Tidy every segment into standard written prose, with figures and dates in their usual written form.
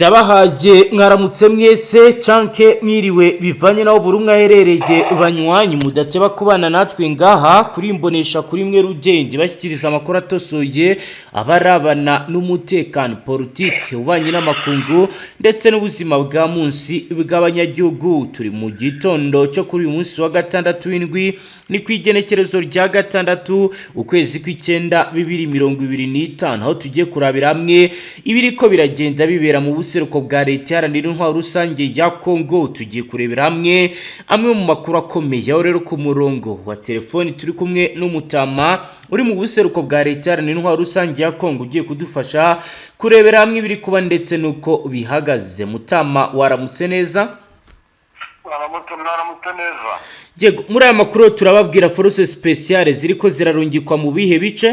Ndabahaye mwaramutse mwese canke mwiriwe bivanye naho buri umwe aherereye banywanyi mudateba kubana natwe ngaha kuri imbonesha kuri mwe rugende bashyikiriza amakuru atosoye abarabana n'umutekano politike ubanye n'amakungu ndetse n'ubuzima bwa munsi bw'abanyagihugu. Turi mu gitondo cyo kuri uyu munsi wa gatandatu w'indwi ni kwigenekerezo rya gatandatu ukwezi kw'icenda 2025 aho tugiye kurabira hamwe ibiriko biragenda bibera mu buseruko bwa leta yaranira intwaro rusange ya Kongo. Tugiye kurebera hamwe amwe mu makuru akomeye aho rero ku murongo wa telefoni turi kumwe n'umutama uri mu buseruko bwa leta yaranira intwaro rusange ya Kongo ugiye kudufasha kurebera hamwe ibiri kuba ndetse nuko bihagaze. Mutama waramutse neza? Waramutse neza. Yego, muri aya makuru turababwira force speciale ziriko zirarungikwa mu bihe bice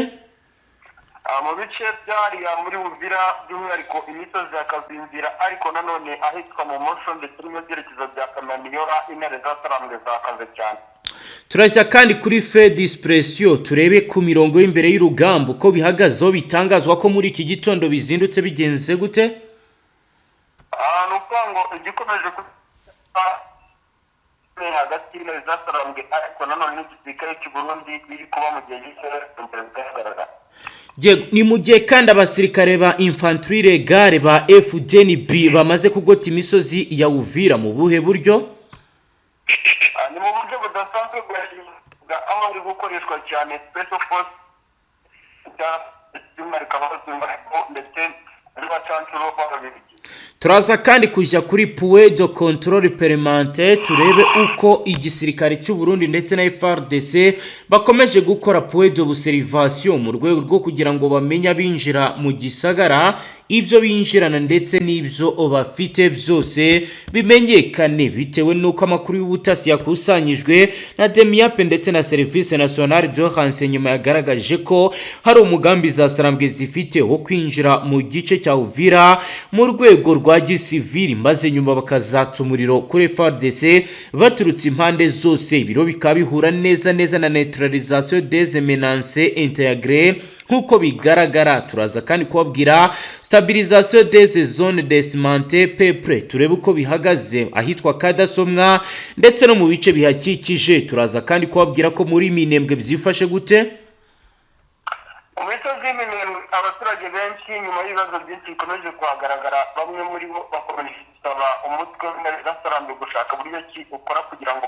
mu bice byariya muri Uvira by'umwihariko imisozi ya Kazinzira ariko nanone ahitwa mu Mosho ndetse n'ibyerekezo bya Kamaniyora intare zatarambwe zakaze cyane. Turashya kandi kuri fait d'expression turebe ku mirongo y'imbere y'urugamba uko bihagazeho bitangazwa ko muri iki gitondo bizindutse bigenze gute? Nuko igikomeje hagati y'intare zatarambwe ariko nanone n'igisirikare cy'u Burundi biri kuba mu gihe cy'iterambere. Ni mu gihe kandi abasirikare ba infantry regale ba FDNB bamaze kugota imisozi ya Uvira mu buhe buryo? Ni mu buryo budasanzwe bwa aho ari gukoreshwa cyane special force by'umwihariko ndetse n'abacancuro b'ababirigi. Turaza kandi kujya kuri point de contrôle permanente turebe uko igisirikare cy'u Burundi ndetse na FARDC bakomeje gukora point de observation mu rwego rwo kugira ngo bamenye abinjira mu gisagara ibyo binjirana ndetse n'ibyo bafite byose bimenyekane bitewe nuko amakuru y'ubutasi yakusanyijwe na DEMIAP ndetse na Service National de Renseignement yagaragaje ko hari umugambi za Sarambwe zifite wo kwinjira mu gice cya Uvira mu rwego rwa gisivili maze nyuma bakazatsa umuriro kuri FARDC baturutse impande zose. Ibiro bikaba bihura neza na neutralisation des menaces intégrées nkuko bigaragara. Turaza kandi kubabwira stabilisation des zones desmantées peuple turebe uko bihagaze ahitwa Kadasomwa ndetse no mu bice bihakikije. Turaza kandi kubabwira ko muri Minembwe byifashe gute? Abaturage benshi nyuma y'ibibazo byinshi bikomeje kuhagaragara bamwe muri bo bakomeje gusaba umutwe w'intare zatarambwe gushaka buryo ki ukora kugira ngo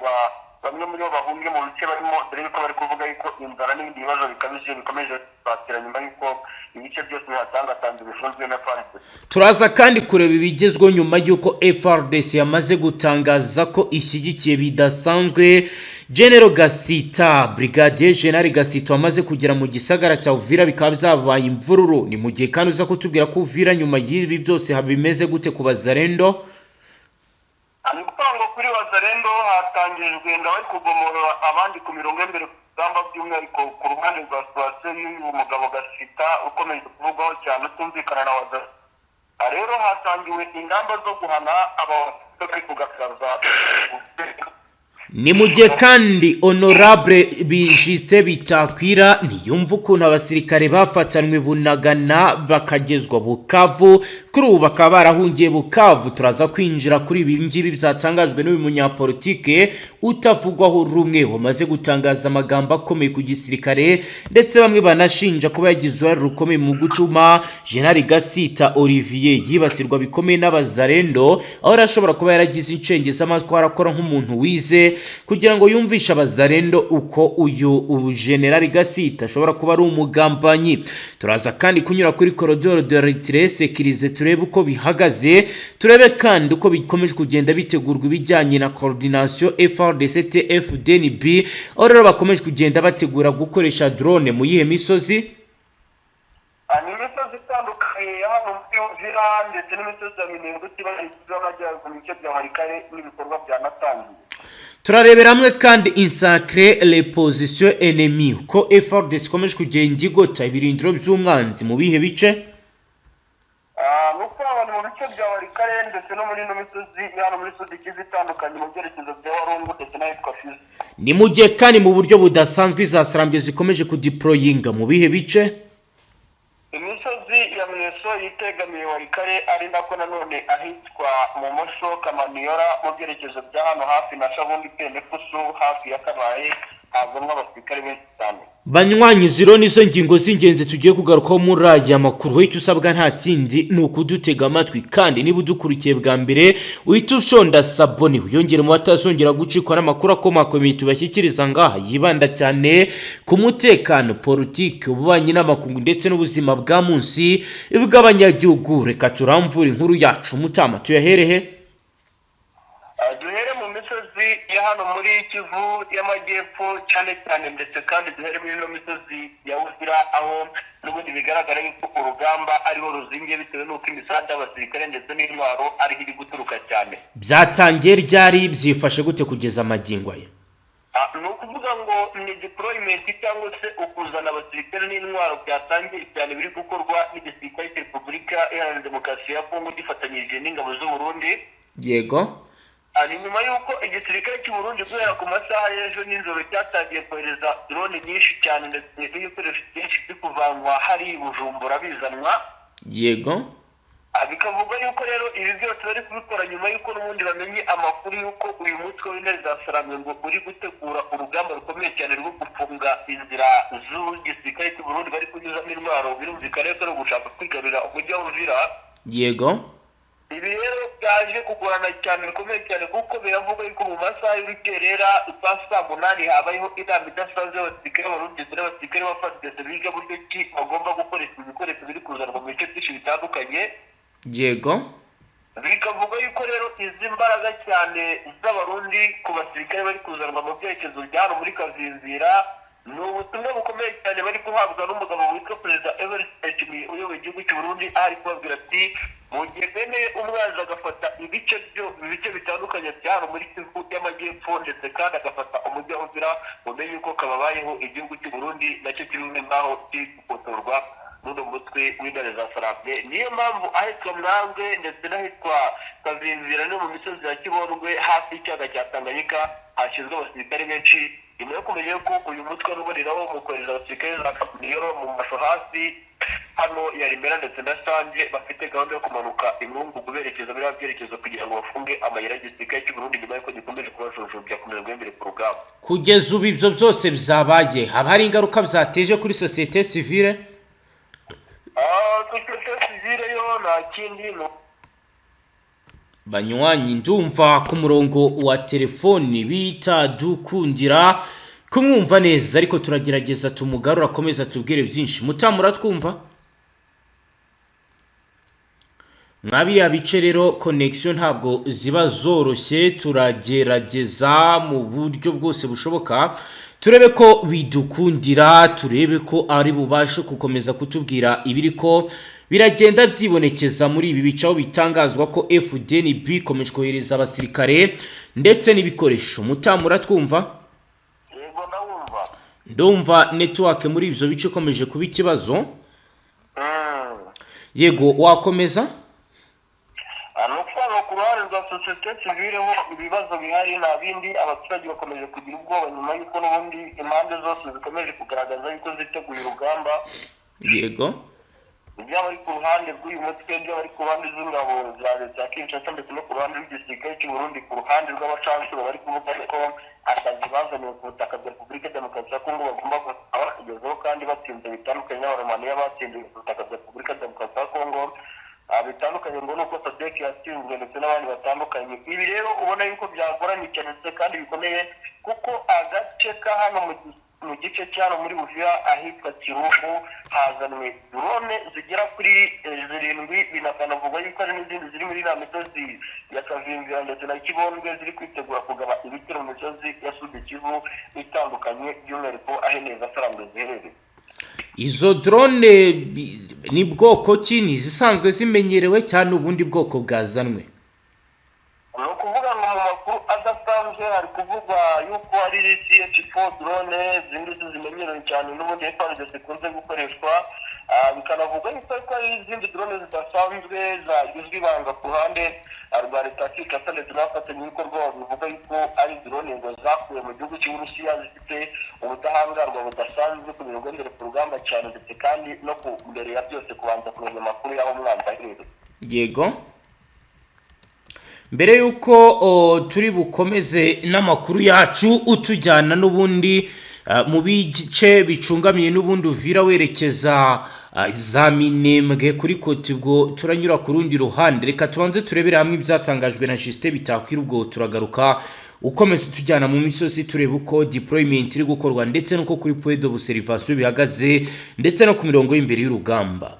bamwe muri bo bahunge mu bice barimo dore yuko bari kuvuga yuko inzara n'ibindi bibazo bikabije bikomeje kwatira nyuma yuko ibice byose bihatangatanze bifunzwe na FARDC. Turaza kandi kureba ibigezweho nyuma yuko FARDC yamaze gutangaza ko ishyigikiye bidasanzwe General Gasita, Brigadier General Gasita wamaze kugera mu gisagara cya Uvira bikaba byabaye imvururu. Ni mu gihe kandi uza kutubwira ko Uvira nyuma y'ibi byose habimeze gute ku bazarendo? Ngo kuri bazarendo hatangijwe bari kugomora abandi ku mirongo y'imbere kugamba by'umwihariko ku ruhande rwa situation y'uyu mugabo Gasita ukomeje kuvugwaho cyane utumvikana na waza. Rero hatangiwe ingamba zo guhana abafite kugasaza. Ni mu gihe kandi honorable Bijiste Bitakwira niyumva ukuntu abasirikare bafatanwe Bunagana bakagezwa Bukavu kuri ubu bakaba barahungiye Bukavu. Turaza kwinjira kuri ibi ngibi byatangajwe n'uyu munyapolitike utavugwaho rumwe wamaze gutangaza amagambo akomeye ku gisirikare ndetse bamwe banashinja kuba yagize uruhare rukomeye mu gutuma General Gasita Olivier yibasirwa bikomeye n'abazarendo aho arashobora kuba yaragize incengeza amatwi arakora nk'umuntu wize kugira ngo yumvisha abazarendo uko uyu General Gasita ashobora kuba ari umugambanyi. Turaza kandi kunyura kuri corridor de retrait sécurisé turebe uko bihagaze turebe kandi uko bikomeje kugenda bitegurwa ibijyanye na coordination FARDC FDNB aho rero bakomeje kugenda bategura gukoresha drone mu yihe misozi? Imisozi itandukanye hano muri Uvira ndetse n'imisozi ya Minembwe y'amajyaruguru mu bice bya Warikare n'ibikorwa bya Natangiye. Turarebera hamwe kandi insacrer les positions ennemies ko FARDC ikomeje kugenda igota ibirindiro by'umwanzi mu bihe bice? Nuko abantu mu bice bya Warikare ndetse no muri misozi hano muri Sudiki itandukanye mu byerekezo bya Warungu ndetse na Fizi. Ni mu gihe kandi mu buryo budasanzwe za Sarambwe zikomeje kudeployinga mu bihe bice? Imisozi misozi ya Mweso yitegamiye Warikare ari nako nanone ahitwa Momosho Kamaniyora mu byerekezo bya hano hafi na Shabundi Penekusu hafi ya Kabaye hazanwa abasirikare benshi cyane. Banywanyi ziro nizo ngingo z'ingenzi tugiye kugarukaho muri aya makuru. Icyo usabwa nta kindi ni ukudutega amatwi, kandi niba udukurikiye bwa mbere uhita ushonda sabone wiyongere mu batazongera gucikwa n'amakuru akomakomeye tubashyikiriza ngaha yibanda cyane ku mutekano, politiki, ububanyi n'amakungu ndetse n'ubuzima bwa munsi bw'abanyagihugu. Reka turamvura inkuru yacu Mutama tuyaherehe. Duhere mu misozi ya hano muri Kivu y'Amajyepfo cyane cyane, ndetse kandi duhere muri no misozi ya Uvira aho n'ubundi bigaragara yuko urugamba ariho ruzingiye bitewe n'uko imisada y'abasirikare ndetse n'intwaro ariho iri guturuka cyane. Byatangiye ryari, byifashe gute kugeza amagingo aya? Ni ukuvuga ngo ni deployment cyangwa se ukuzana abasirikare n'intwaro byatangiye cyane biri gukorwa n'igisirikare cya Repubulika Iharanira Demokarasi ya Kongo gifatanyije n'ingabo z'u Burundi. Yego. Ni nyuma y'uko igisirikare cy'u Burundi guhera ku masaha y'ejo n'ijoro cyatangiye kohereza drone nyinshi cyane ndetse n'ibikoresho byinshi byo kuvanwa hari Bujumbura bizanwa. Yego. Bikavuga yuko rero ibi byose bari kubikora nyuma y'uko n'ubundi bamenye amakuru y'uko uyu mutwe w'intare za Sarambwe ngo uri gutegura urugamba rukomeye cyane rwo gufunga inzira z'igisirikare cy'u Burundi bari kunyuzamo intwaro, birumvikana ko ari gushaka kwigarurira umujyi wa Uvira. Yego. Ibi rero byaje kugorana cyane bikomeye cyane kuko biravuga yuko mu masaha y'urukerera saa munani habayeho inama idasanzwe y'abasirikare b'Abarundi n'abasirikare ba FARDC biga buryo ki bagomba gukoresha ibikoresho biri kuzanwa mu bice byinshi bitandukanye. Yego. Bikavuga yuko rero izi mbaraga cyane z'Abarundi ku basirikare bari kuzanwa mu byerekezo bya hano muri Kazinzira ni ubutumwa bukomeye cyane bari guhabwa n'umugabo witwa Perezida Evariste Ndayishimiye uyoboye igihugu cy'u Burundi, ari kubabwira ati mu gihe bene umwanzi agafata ibice bitandukanye bya hano muri Kivu y'Amajyepfo ndetse kandi agafata umujyi wa Uvira, mumenye yuko kababayeho igihugu cy'u Burundi nacyo kimwe nk'aho kiri gukotorwa n'uno mutwe w'intare za Sarambwe. Niyo mpamvu ahitwa Murangwe ndetse n'ahitwa Kazinzira no mu misozi ya Kibondwe hafi y'ikiyaga cya Tanganyika hashyizwe abasirikare benshi nyuma yo kumenya ko uyu mutwe n'uboneraho mu kohereza abasirikare za Kamuniyoro mu masho hasi hano ya Rimera ndetse na Sange, bafite gahunda yo kumanuka Inkungugu berekeza muri byerekezo kugira ngo bafunge amayira y'igisirikare cy'u Burundi nyuma y'uko gikomeje kubajujubya ku mirongo y'imbere ku rugamba. Kugeza ubu ibyo byose byabaye, haba hari ingaruka byateje kuri societe civile? Societe civile yo nta kindi Banywanyi ndumva ku murongo wa telefoni bita dukundira kumwumva neza, ariko turagerageza tumugarura akomeza tubwire byinshi. Mutamura twumva mwabiriya bice rero connection ntabwo ziba zoroshye, turagerageza mu buryo bwose bushoboka turebe ko bidukundira, turebe ko ari bubashe gukomeza kutubwira ibiri ko biragenda byibonekeza muri ibi bicaho bitangazwa ko FDNB ikomeje kohereza abasirikare ndetse n'ibikoresho. Mutamura twumva? Yego ndumva. Ndumva network muri ibyo bice ikomeje kuba ikibazo. Yego wakomeza? Nukuvuga ku ruhande rwa societe civile ho ibibazo bihari nta bindi, abaturage bakomeje kugira ubwoba nyuma y'uko n'ubundi impande zose zikomeje kugaragaza yuko ziteguye urugamba. Yego. Byaba ari ku ruhande rw'uyu mutwe, byaba ari ku ruhande z'ingabo za leta ya Kinshasa ndetse no ku ruhande rw'igisirikare cy'u Burundi, ku ruhande rw'abacancuro bari kuvuga ko akazi bazaniwe ku butaka bwa Repubulika Demokarasi ya Kongo bagomba kugezaho kandi batsinze bitandukanye n'Abaromaniya batsinze ku butaka bwa Repubulika Demokarasi ya Kongo bitandukanye ngo nuko Sadek yatsinzwe ndetse n'abandi batandukanye. Ibi rero ubona yuko byagoranye cyane kandi bikomeye kuko agace ka hano mu gice cyano muri Uvira ahitwa Kiruhu hazanwe drone zigera kuri 7, binakanavuga yuko ari n'izindi ziri muri na misozi ya Kazinzira ndetse na Kibondwe ziri kwitegura kugaba ibitero mu misozi ya Sud Kivu itandukanye by'umwihariko aho neza Sarambwe ziherereye. Izo drone ni bwoko ki? Ni zisanzwe zimenyerewe cyane ubundi bwoko bwazanwe? Ni ukuvuga ngo mu makuru adasanzwe hari kuvugwa yuko ari CH4 drone zindi zimenyerewe cyane n'ubundi FARDC zikunze gukoreshwa bikanavuga yuko hari izindi drone zidasanzwe zagizwe ibanga ku ruhande rwa leta ya Kinshasa n'abafatanyabikorwa bivuga yuko ari drone ngo zakuwe mu gihugu cy'Uburusiya zifite ubudahangarwa budasanzwe ku mirongondere ku rugamba cyane ndetse kandi no ku mbere ya byose kubanza kumenya amakuru y'aho umwanzi aherereye. Yego, mbere yuko turi bukomeze n'amakuru yacu utujyana n'ubundi mu bice bicungamiye n'ubundi Uvira werekeza za Minembwe kuri Koti, ubwo turanyura ku rundi ruhande. Reka tubanze turebere hamwe ibyatangajwe na Justin Bitakwira, ubwo turagaruka ukomeza tujyana mu misozi tureba uko deployment iri gukorwa ndetse nuko kuri point d'observation bihagaze ndetse no ku mirongo y'imbere y'urugamba.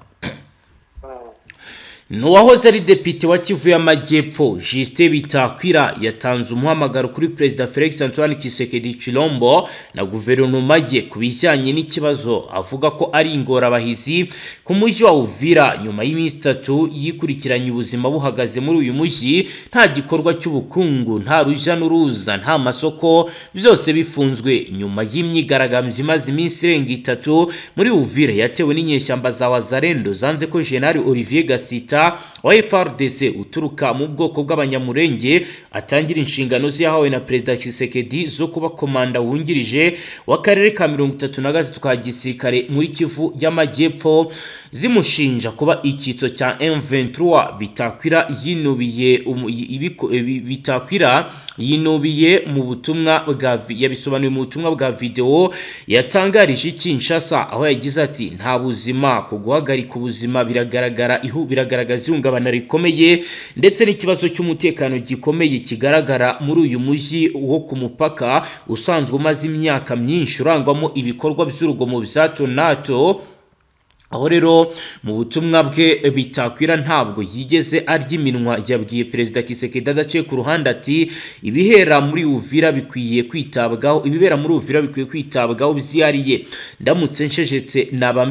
Nuwahoze ari depite wa Kivu y'Amajyepfo Justin Bitakwira yatanze umuhamagaro kuri Perezida Felix Antoine Tshisekedi Tshilombo na guverinoma ye kubijyanye n'ikibazo avuga ko ari ingorabahizi ku mujyi wa Uvira nyuma y'iminsi 3 yikurikiranye ubuzima buhagaze muri uyu mujyi, nta gikorwa cy'ubukungu, nta ruja n'uruza, nta masoko, byose bifunzwe nyuma y'imyigaragambyo imaze iminsi irenga 3 muri Uvira yatewe n'inyeshyamba za Wazalendo zanze ko General Olivier Gasita wa FARDC uturuka mu bwoko bw'abanyamurenge atangira inshingano zihawe na Perezida Tshisekedi zo kuba komanda wungirije w'akarere ka 33 ka gisirikare muri Kivu y'Amajyepfo, zimushinja kuba icyitso cya M23. Bitakwira yinubiye mu butumwa bwa yabisobanuye mu butumwa bwa video yatangarije Kinshasa, aho yagize ati nta buzima ku guhagarika ubuzima biragaragaza ihungabana rikomeye ndetse n'ikibazo cy'umutekano gikomeye kigaragara muri uyu mujyi wo ku mupaka usanzwe umaze imyaka myinshi urangwamo ibikorwa by'urugomo bya hato na hato. Aho rero mu butumwa bwe Bitakwira ntabwo yigeze arya iminwa, yabwiye Perezida Tshisekedi adaciye ku ruhande ati ibibera muri Uvira bikwiye kwitabwaho byihariye, ndamutse nshejetse naba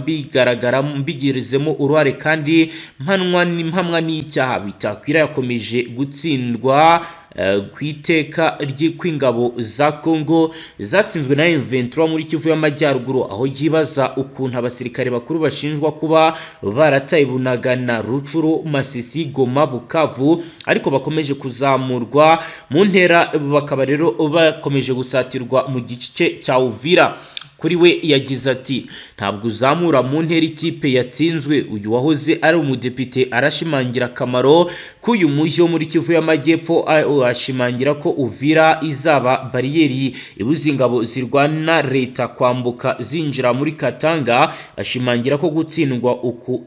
mbigirizemo uruhare kandi mpamwa n'icyaha. Bitakwira yakomeje gutsindwa ku iteka ry'ingabo za Congo zatsinzwe na M23 muri Kivu y'Amajyaruguru, aho yibaza ukuntu abasirikare bakuru bashinjwa kuba barataye Bunagana, Rucuru, Masisi, Goma, Bukavu ariko bakomeje kuzamurwa mu ntera, bakaba rero bakomeje gusatirwa mu gice cya Uvira. Kuri we yagize ati ntabwo uzamura mu ntera ikipe yatsinzwe. Uyu wahoze ari umudepite arashimangira akamaro k'uyu mujyi wo muri Kivu y'Amajyepfo, ashimangira ko Uvira izaba bariyeri ibuza ingabo zirwana leta kwambuka zinjira muri Katanga, ashimangira ko gutsindwa uko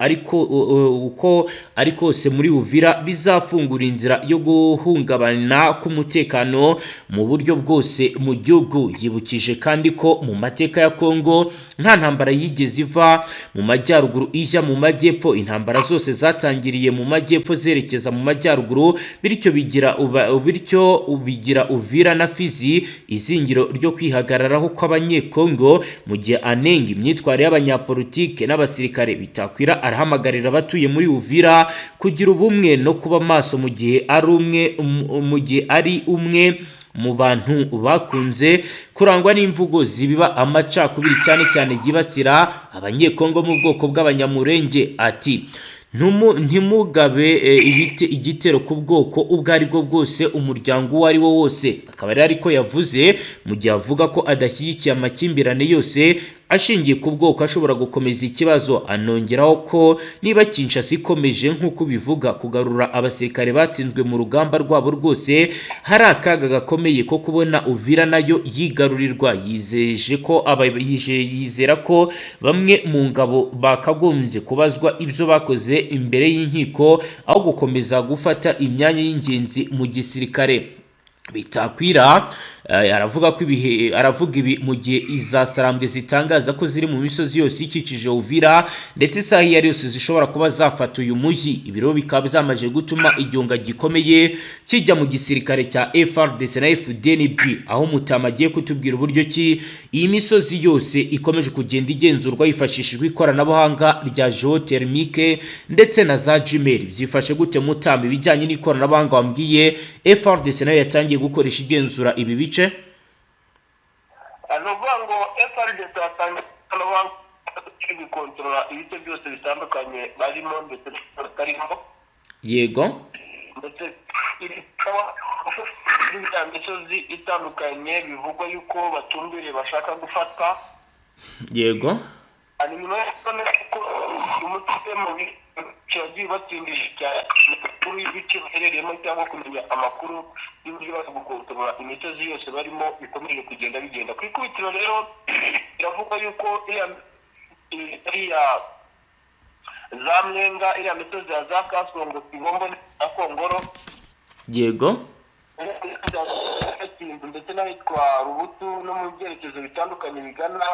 ariko se muri Uvira bizafungura inzira yo guhungabana k'umutekano mu buryo bwose mu gihugu. Yibukije kandi ko mu mateka ya Kongo nta ntambara yigeze iva mu majyaruguru ijya mu majyepfo, intambara zose zatangiriye mu majyepfo zerekeza mu majyaruguru, bityo bigira Uvira na Fizi izingiro ryo kwihagararaho kw'abanyekongo. Mu gihe anenga imyitwarire y'abanyapolitike n'abasirikare, Bitakwira arahamagarira abatuye muri Uvira kugira ubumwe no kuba maso mu gihe ari umwe mu bantu bakunze kurangwa n'imvugo zibiba amacakubiri cyane cyane yibasira abanyekongo mu bwoko bw'abanyamurenge. Ati ntimugabe igitero ku bwoko ubwo ari bwo bwose, umuryango uwo ari wo wose. Akaba rero ariko yavuze mu gihe avuga ko adashyigikiye amakimbirane yose ashingiye ku bwoko ashobora gukomeza ikibazo. Anongeraho ko niba Kinshasa ikomeje nk'uko bivuga kugarura abasirikare batsinzwe mu rugamba rwabo rwose, hari akaga gakomeye ko kubona Uvira nayo yigarurirwa. Yizera ko bamwe mu ngabo bakagombye kubazwa ibyo bakoze imbere y'inkiko aho gukomeza gufata imyanya y'ingenzi mu gisirikare. Bitakwira aravuga ibi mu gihe izasarambwe zitangaza ko ziri mu misozi yose ikikije Uvira ndetse isaha iyo ari yose zishobora kuba zafata uyu mujyi. Ibiro bikaba byamaje gutuma igihunga gikomeye kijya mu gisirikare cya FARDC na FDNB, aho Mutama agiye kutubwira uburyo ki iyi misozi yose ikomeje kugenda igenzurwa hifashishijwe ikoranabuhanga rya geothermique ndetse na za Gmail. Byifashe gute Mutama ibijyanye n'ikoranabuhanga wambwiye FARDC nayo yatangiye gukoresha igenzura ibi bice? Nuvuga ngo FARDC yatangiye kiri gukontorora ibice byose bitandukanye barimo ndetse batarimo. Yego. Ndetse ikaba iriya misozi itandukanye bivugwa yuko batumbiriye bashaka gufata. Yego. Nyuma y'uko umutwe mu bice wagiye batsindisha cyane amakuru y'ibice baherereyemo cyangwa kumenya amakuru y'uburyo bari gukontorora imisozi yose barimo bikomeje kugenda bigenda ku ikubitiro. Rero biravugwa yuko iriya za Mwenga, iriya misozi ya za Kasongo, Kigombo na Kongoro. Yego. Ndetse n'ahitwa Rubutu no mu byerekezo bitandukanye bigana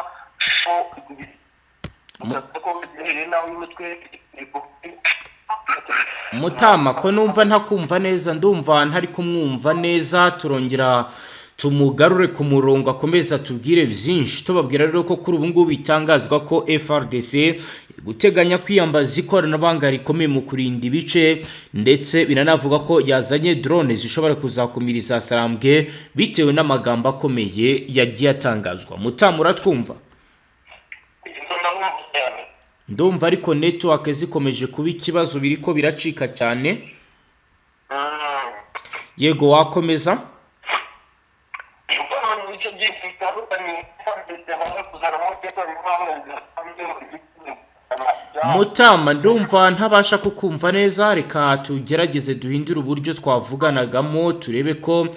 Mutama ko numva ntakumva neza, ndumva ntari kumwumva neza, turongera tumugarure ku murongo akomeza tubwire byinshi. Tubabwira rero ko kuri ubu ngubu bitangazwa ko FRDC guteganya kwiyambaza ikoranabuhanga rikomeye mu kurinda ibice, ndetse biranavuga ko yazanye drone zishobora kuzakumiriza Sarambwe bitewe n'amagambo akomeye yagiye atangazwa. Mutama uratwumva? Ndumva ariko network zikomeje kuba ikibazo, biriko biracika cyane. Yego, wakomeza. Mutama ndumva ntabasha kukumva neza, reka tugerageze duhindure uburyo twavuganagamo turebe ko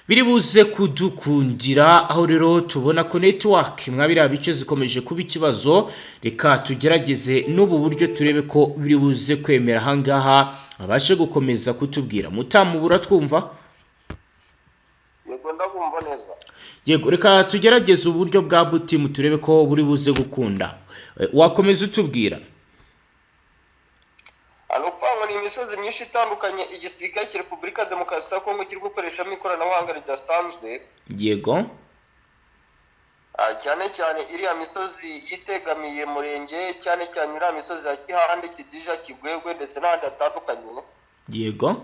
biri buze kudukundira. Aho rero tubona ko network mwabira bice zikomeje kuba ikibazo, reka tugerageze n'ubu buryo turebe ko biri buze kwemera hangaha abashe gukomeza kutubwira. Mutama uratwumva? Yego, ndabumva neza. Yego, reka tugerageze uburyo bwa butimu turebe ko buri buze gukunda. Wakomeza utubwira? Alupangwa ni imisozi myinshi itandukanye igisirikare cya Repubulika Demokarasi ya Kongo kiri gukoreshamo ikoranabuhanga ridasanzwe. Yego. Cyane cyane iriya misozi yitegamiye Murenge, cyane cyane iriya misozi ya Kihande, Kidija, Kigwegwe ndetse n'ahandi hatandukanye. Yego.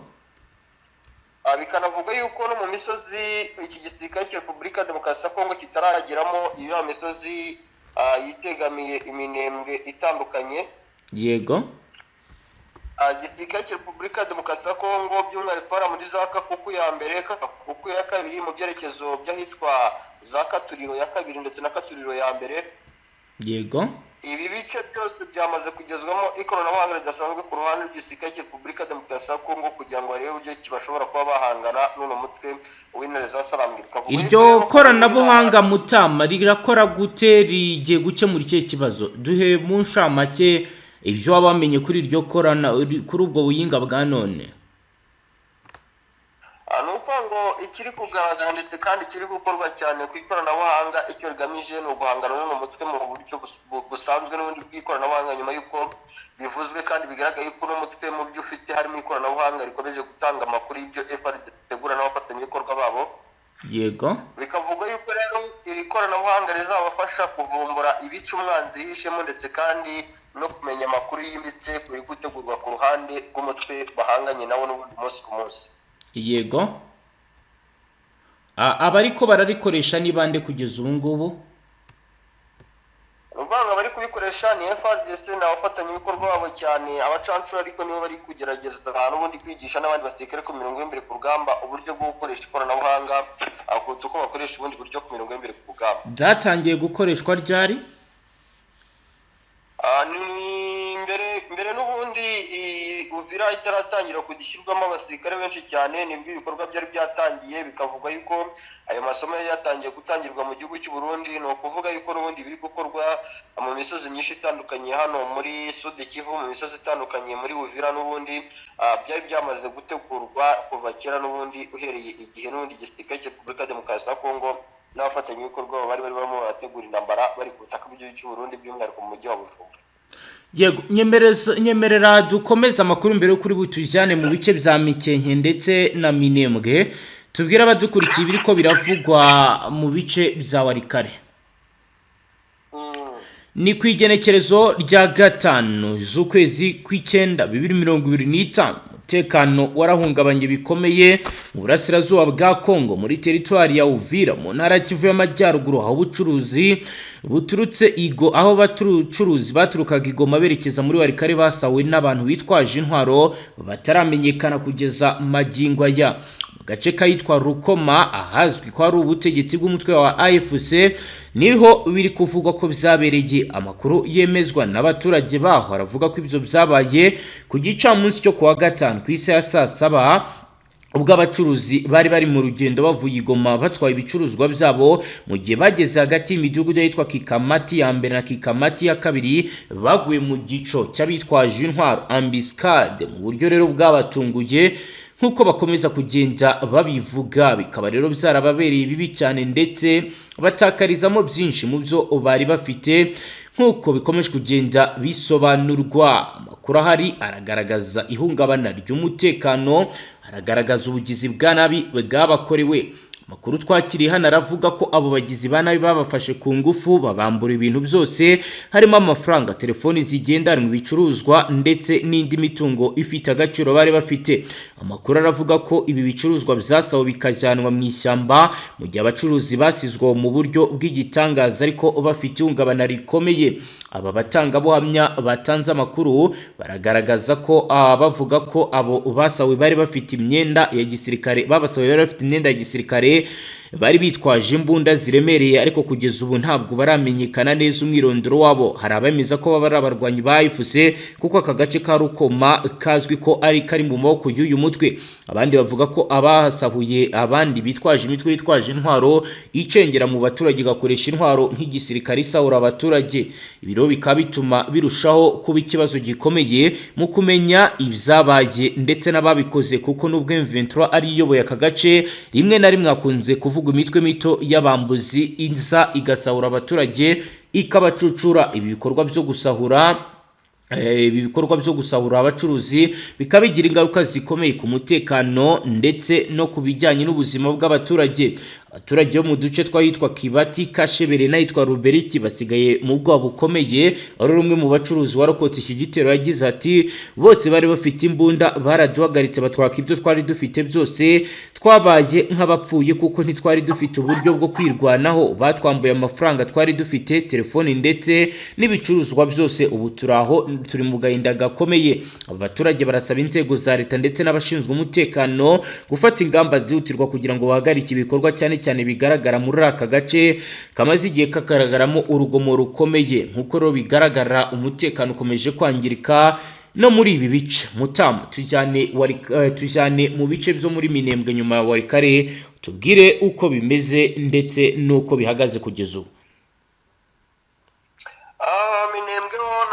Bikanavuga yuko no mu misozi iki gisirikare cya Repubulika Demokarasi ya Kongo kitarageramo iriya misozi yitegamiye iminembwe itandukanye. Yego. Igisirikare cya Repubulika Demokarasi ya Kongo by'umwihariko muri za Kakuku ya mbere, Kakuku ya kabiri mu byerekezo by'ahitwa za Katuriro ya kabiri ndetse na Katuriro ya mbere. Yego. Ibi bice byose byamaze kugezwamo ikoranabuhanga ridasanzwe ku ruhande rw'igisirikare cya Repubulika Demokarasi ya Kongo kugira ngo barebe uburyo kibashobora kuba bahangana n'uno mutwe w'intare za Sarambwe. Iryo koranabuhanga Mutama rirakora gute, rigiye gukemura iki kibazo? Duhe mu nshamake ibyo wabamenye kuri iryo korana, kuri ubwo buyinga bwa none. Nuko ikiri kugaragara ndetse kandi kiri gukorwa cyane ku ikoranabuhanga, icyo rigamije ni uguhangana n'uno mutwe mu buryo busanzwe n'ubundi bw'ikoranabuhanga, nyuma y'uko bivuzwe kandi bigaragaye ko uno mutwe mu byo ufite harimo ikoranabuhanga rikomeje gutanga amakuru y'ibyo FRDC itegura n'abafatanyabikorwa babo. Yego. Bikavuga yuko rero iri koranabuhanga rizabafasha kuvumbura ibice umwanzi yihishemo ndetse kandi no kumenya amakuru y'ibice kuri gutegurwa ku ruhande rw'umutwe bahanganye nawo n'ubundi munsi ku munsi. Yego. Abariko bararikoresha ni bande kugeza ubu ngubu? Ubanga bari kubikoresha ni FRDC n'abafatanyabikorwa babo cyane abacancura, ariko nibo bari kugerageza n'ubundi kwigisha n'abandi basirikare ku mirongo y'imbere ku rugamba uburyo bwo gukoresha ikoranabuhanga, kuruta uko bakoresha ubundi buryo ku mirongo y'imbere ku rugamba. Byatangiye gukoreshwa ryari? Mbere n'ubundi Uvira itaratangira kugishyirwamo abasirikare benshi cyane nibwo ibikorwa byari byatangiye. Bikavuga yuko ayo masomo yari yatangiye gutangirwa mu gihugu cy'u Burundi. Ni ukuvuga yuko n'ubundi biri gukorwa mu misozi myinshi itandukanye hano muri Sud Kivu, mu misozi itandukanye muri Uvira. N'ubundi byari byamaze gutegurwa kuva kera, n'ubundi uhereye igihe n'ubundi igisirikare cya Repubulika Demokarasi ya Kongo n'abafatanyabikorwa bari barimo barategura intambara bari ku butaka bw'igihugu cy'u Burundi, by'umwihariko mu mujyi wa Bujumbura. Yego, nyemerera dukomeza amakuru mbere yo kuri butujyane mu bice bya Mikenke ndetse na Minembwe. Tubwire abadukurikiye ibiriko biravugwa mu bice bya Warikare. Ni ku igenekerezo rya 5 z'ukwezi kw'icyenda 2025 umutekano warahungabanye bikomeye mu burasirazuba bwa Kongo muri teritwari ya Uvira mu ntara Kivu y'Amajyaruguru, aho ubucuruzi buturutse aho abacuruzi baturukaga Igoma berekeza muri Walikare basawe n'abantu bitwaje intwaro bataramenyekana kugeza magingo aya. Gace kayitwa Rukoma ahazwi ko ari ubutegetsi bw'umutwe wa AFC niho biri kuvugwa ko byabereye. Amakuru yemezwa n'abaturage baho aravuga ko ibyo byabaye ku gicamunsi cyo kuwa gatanu ku isaha ya saa 7 ubwo abacuruzi bari mu rugendo bavuye Igoma batwaye ibicuruzwa byabo, mu gihe bageze hagati y'imidugudu yitwa Kikamati ya mbere na Kikamati ya kabiri baguye mu gico cy'abitwaje intwaro ambuscade mu buryo rero bwabatunguye nkuko bakomeza kugenda babivuga. Bikaba rero byarababereye bibi cyane ndetse batakarizamo byinshi mu byo bari bafite nkuko bikomeje kugenda bisobanurwa. Amakuru ahari aragaragaza ihungabana ry'umutekano, aragaragaza ubugizi bwa nabi bwabakorewe. Amakuru twakiriye hano aravuga ko abo bagizi ba nabi babafashe ku ngufu babambura ibintu byose harimo amafaranga, telefoni zigendanwa, ibicuruzwa ndetse n'indi mitungo ifite agaciro bari bafite. Amakuru aravuga ko ibi bicuruzwa byasawe bikajyanwa mu ishyamba, mu gihe abacuruzi basizwe mu buryo bw'igitangaza ariko bafite ihungabana rikomeye. Aba batangabuhamya batanze amakuru baragaragaza ko bavuga ko abo basawe bari bafite imyenda ya gisirikare, babasawe bari bafite imyenda ya gisirikare, bari bitwaje imbunda ziremereye ariko kugeza ubu ntabwo baramenyekana neza umwirondoro wabo. Hari abemeza ko baba ari abarwanyi ba AFC kuko aka gace ka Rukoma kazwi ko ari kari mu maboko y'uyu mutwe. Abandi bavuga ko abahasahuye abandi bitwaje imitwe yitwaje intwaro icengera mu baturage gakoresha intwaro nk'igisirikare isahura abaturage. Ibiro bikaba bituma birushaho kuba ikibazo gikomeye mu kumenya ibyabaye ndetse n'ababikoze, kuko nubwo M23 ari iyoboye aka gace rimwe na rimwe akunze kuvuga imitwe mito y'abambuzi inza igasahura abaturage ikabacucura. Ibi bikorwa byo gusahura abacuruzi bikaba bigira ingaruka zikomeye ku mutekano ndetse no ku bijyanye n'ubuzima bw'abaturage. Abaturage bo mu duce twahitwa Kibati, Kashebere n'ahitwa Ruberiki basigaye mu bwoba bukomeye. Ari rumwe mu bacuruzi warokotse iki gitero yagize ati bose bari bafite imbunda, baraduhagaritse batwaka ibyo twari dufite byose, twabaye nk'abapfuye kuko ntitwari dufite uburyo bwo kwirwanaho. Batwambuye amafaranga twari dufite, telefoni ndetse n'ibicuruzwa byose. Ubu turi mu gahinda gakomeye. Abaturage barasaba inzego za leta ndetse n'abashinzwe umutekano gufata ingamba zihutirwa kugira ngo bahagarike ibikorwa cyane bigaragara muri aka gace kamaze igihe kakagaragaramo urugomo rukomeye. Nkuko rero bigaragara umutekano ukomeje kwangirika no muri ibi bice. Mutamu tujyane mu bice byo muri Minembwe nyuma ya Walikare, tubwire uko bimeze ndetse nuko bihagaze kugeza ubu. Minembwe ho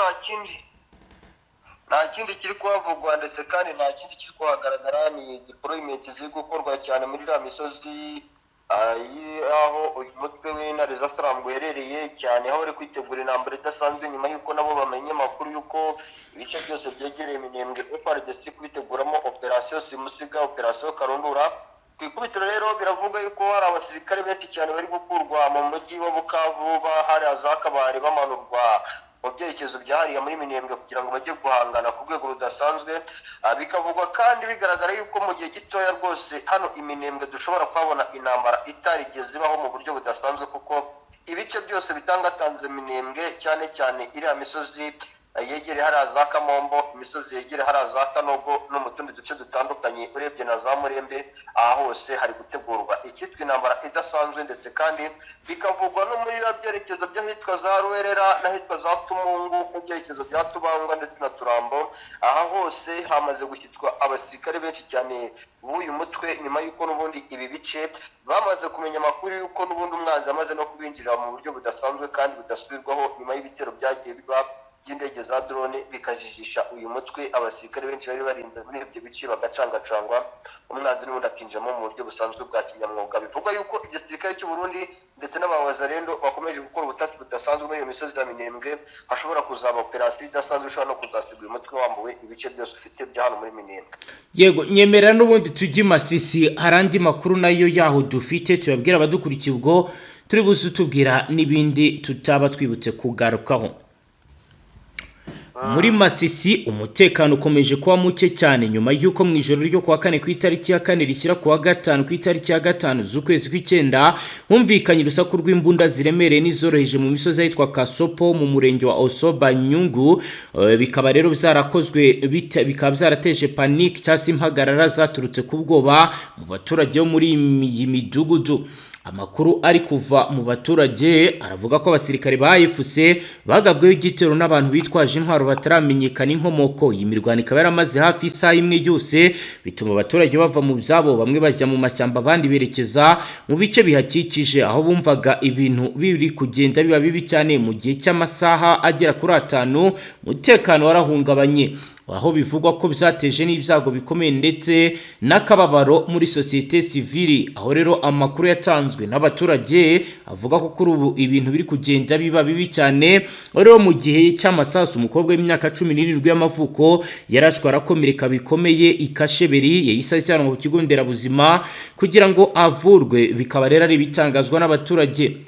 nta kindi kiri kuhavugwa ndetse kandi nta kindi kiri kuhagaragara. Ni deployment ziri gukorwa cyane muri la misozi aho uyu mutwe w'intare za Salam uherereye cyane, aho bari kwitegura intambara idasanzwe nyuma y'uko nabo bamenye amakuru y'uko ibice byose byegereye Minembwe FARDC kubiteguramo operation Simusiga, operation Karundura. Ku ikubitiro rero biravuga yuko hari abasirikare benshi cyane bari gukurwa mu mujyi wa Bukavu bahari azakabare bamanurwa mu byerekezo byahariye muri Minembwe kugira ngo bajye guhangana ku rwego rudasanzwe. Bikavugwa kandi bigaragara yuko mu gihe gitoya rwose hano Minembwe dushobora kwabona intambara itarigeze ibaho mu buryo budasanzwe, kuko ibice byose bitangatanze Minembwe cyane cyane iriya misozi yegereye hariya za Kamombo, imisozi yegereye hariya za Kanogo no mu tundi duce dutandukanye urebye na za Murembe, aha hose hari gutegurwa icyitwa intambara idasanzwe. Ndetse kandi bikavugwa no muri byerekezo by'ahitwa za Ruwerera n'ahitwa za Tumungu mu byerekezo bya Tubangwa ndetse na Turambo. Aha hose hamaze gushyitwa abasirikare benshi cyane b'uyu mutwe nyuma y'uko n'ubundi ibi bice bamaze kumenya amakuru y'uko n'ubundi umwanzi amaze no kubinjira mu buryo budasanzwe kandi budasubirwaho nyuma y'ibitero byagiye biba by'indege za drone bikajijisha uyu mutwe. Abasirikare benshi bari barinda muri ibyo bice bagacangacangwa, umwanzi n'ubundi akinjiramo mu buryo busanzwe bwa kinyamwuga. Bivugwa yuko igisirikare cy'u Burundi ndetse n'abawazarendo bakomeje gukora ubutasi budasanzwe muri iyo misozi ya Minembwe. Hashobora kuzaba operation idasanzwe ishobora no kuzasiga uyu mutwe wambuwe ibice byose ufite bya hano muri Minembwe. Yego, nyemera n'ubundi tujye Masisi, hari andi makuru nayo yaho dufite tuyabwira abadukurikiye, ubwo turi buze tubwira n'ibindi tutaba twibutse kugarukaho. muri Masisi umutekano ukomeje kuba muke cyane nyuma y'uko mu ijoro ryo kuwa kane ku itariki ya kane rishyira kuwa gatanu ku itariki ya gatanu z'ukwezi kw'icyenda humvikanye urusaku rw'imbunda ziremereye n'izoroheje mu misozi yitwa Kasopo mu murenge wa Osoba Nyungu. Bikaba rero bikaba byarateje panique cyangwa se impagarara zaturutse ku bwoba mu baturage bo muri iyi midugudu. Amakuru ari kuva mu baturage aravuga ko abasirikare ba AFC bagabweho igitero n'abantu bitwaje intwaro bataramenyekana inkomoko. Iyi mirwano ikaba yaramaze hafi isaha imwe yose, bituma abaturage bava mu byabo, bamwe bajya mu mashyamba abandi berekeza mu bice bihakikije, aho bumvaga ibintu biri kugenda biba bibi cyane. Mu gihe cy'amasaha agera kuri 5 umutekano warahungabanye, aho bivugwa ko byateje n'ibyago bikomeye ndetse n'akababaro muri societe civile. Aho rero amakuru yatanzwe n'abaturage avuga ko kuri ubu ibintu biri kugenda biba bibi cyane. Rero mu gihe cy'amasasu umukobwa w'imyaka 17 y'amavuko yarashwe arakomereka bikomeye ikasheberi, yahise ajyanwa ku kigo nderabuzima kugira ngo avurwe. Bikaba rero ari bitangazwa n'abaturage